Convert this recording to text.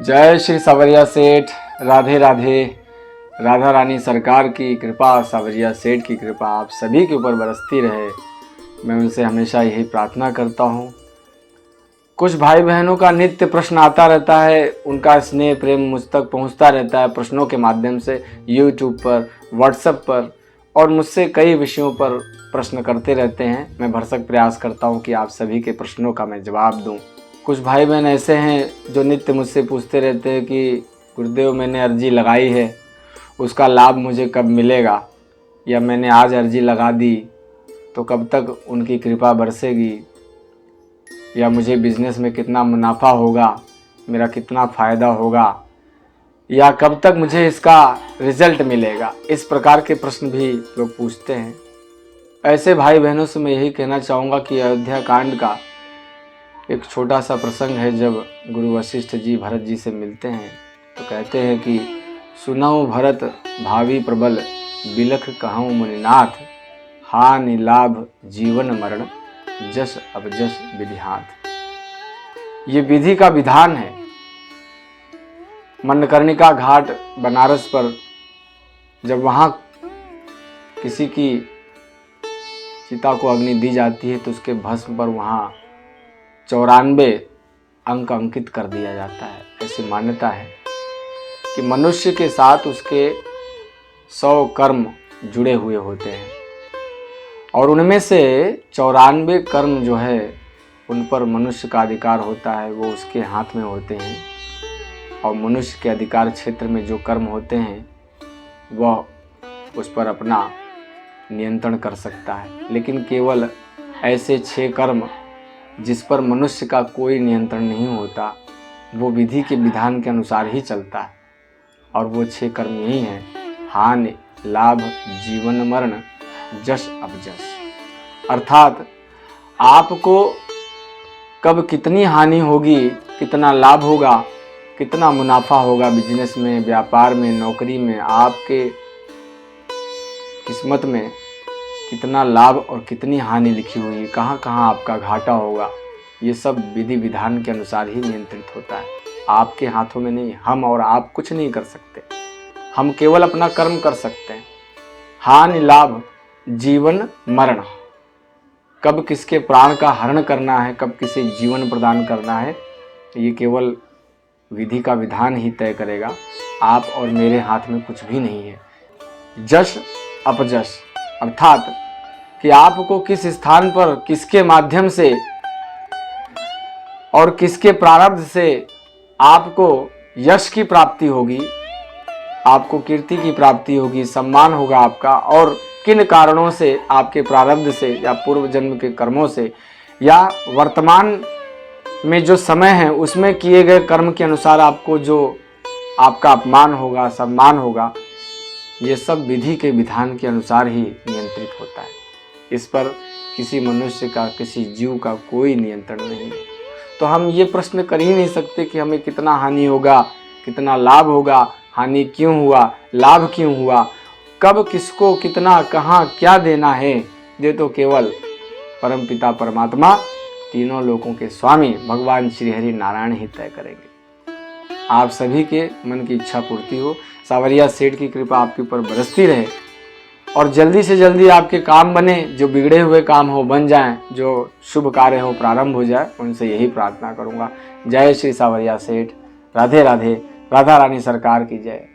जय श्री सावरिया सेठ। राधे राधे। राधा रानी सरकार की कृपा, सावरिया सेठ की कृपा आप सभी के ऊपर बरसती रहे। मैं उनसे हमेशा यही प्रार्थना करता हूँ। कुछ भाई बहनों का नित्य प्रश्न आता रहता है, उनका स्नेह प्रेम मुझ तक पहुँचता रहता है प्रश्नों के माध्यम से, यूट्यूब पर, व्हाट्सएप पर, और मुझसे कई विषयों पर प्रश्न करते रहते हैं। मैं भरसक प्रयास करता हूँ कि आप सभी के प्रश्नों का मैं जवाब दूँ। कुछ भाई बहन ऐसे हैं जो नित्य मुझसे पूछते रहते हैं कि गुरुदेव मैंने अर्जी लगाई है, उसका लाभ मुझे कब मिलेगा, या मैंने आज अर्जी लगा दी तो कब तक उनकी कृपा बरसेगी, या मुझे बिज़नेस में कितना मुनाफा होगा, मेरा कितना फ़ायदा होगा, या कब तक मुझे इसका रिज़ल्ट मिलेगा। इस प्रकार के प्रश्न भी लोग पूछते हैं। ऐसे भाई बहनों से मैं यही कहना चाहूँगा कि अयोध्या कांड का एक छोटा सा प्रसंग है। जब गुरु वशिष्ठ जी भरत जी से मिलते हैं तो कहते हैं कि सुनऊ भरत भावी प्रबल, बिलख कहूँ मुनिनाथ, हानि लाभ जीवन मरण, जस अपजस विधिहात। ये विधि का विधान है। मणिकर्णिका घाट बनारस पर जब वहाँ किसी की चिता को अग्नि दी जाती है तो उसके भस्म पर वहाँ 94 अंक अंकित कर दिया जाता है। ऐसी मान्यता है कि मनुष्य के साथ उसके 100 कर्म जुड़े हुए होते हैं और उनमें से 94 कर्म जो है उन पर मनुष्य का अधिकार होता है, वो उसके हाथ में होते हैं। और मनुष्य के अधिकार क्षेत्र में जो कर्म होते हैं वह उस पर अपना नियंत्रण कर सकता है। लेकिन केवल ऐसे 6 कर्म जिस पर मनुष्य का कोई नियंत्रण नहीं होता, वो विधि के विधान के अनुसार ही चलता है। और वो 6 कर्म यही हैं: हानि लाभ जीवन मरण, जस अपजस। अर्थात आपको कब कितनी हानि होगी, कितना लाभ होगा, कितना मुनाफा होगा बिजनेस में, व्यापार में, नौकरी में, आपके किस्मत में कितना लाभ और कितनी हानि लिखी हुई है, कहाँ कहाँ आपका घाटा होगा, ये सब विधि विधान के अनुसार ही नियंत्रित होता है। आपके हाथों में नहीं। हम और आप कुछ नहीं कर सकते, हम केवल अपना कर्म कर सकते हैं। हानि लाभ जीवन मरण, कब किसके प्राण का हरण करना है, कब किसे जीवन प्रदान करना है, ये केवल विधि का विधान ही तय करेगा। आप और मेरे हाथ में कुछ भी नहीं है। जस अपजस अर्थात कि आपको किस स्थान पर, किसके माध्यम से और किसके प्रारब्ध से आपको यश की प्राप्ति होगी, आपको कीर्ति की प्राप्ति होगी, सम्मान होगा आपका, और किन कारणों से, आपके प्रारब्ध से या पूर्व जन्म के कर्मों से या वर्तमान में जो समय है उसमें किए गए कर्म के अनुसार आपको जो आपका अपमान होगा, सम्मान होगा, ये सब विधि के विधान के अनुसार ही नियंत्रित होता है। इस पर किसी मनुष्य का, किसी जीव का कोई नियंत्रण नहीं है। तो हम ये प्रश्न कर ही नहीं सकते कि हमें कितना हानि होगा, कितना लाभ होगा, हानि क्यों हुआ, लाभ क्यों हुआ, कब किसको कितना कहाँ क्या देना है। ये तो केवल परमपिता परमात्मा, तीनों लोकों के स्वामी भगवान श्री हरि नारायण ही तय करेंगे। आप सभी के मन की इच्छा पूर्ति हो, सावरिया सेठ की कृपा आपके ऊपर बरसती रहे और जल्दी से जल्दी आपके काम बने, जो बिगड़े हुए काम हो बन जाएं, जो शुभ कार्य हो प्रारंभ हो जाए। उनसे यही प्रार्थना करूंगा। जय श्री सावरिया सेठ। राधे राधे। राधा रानी सरकार की जय।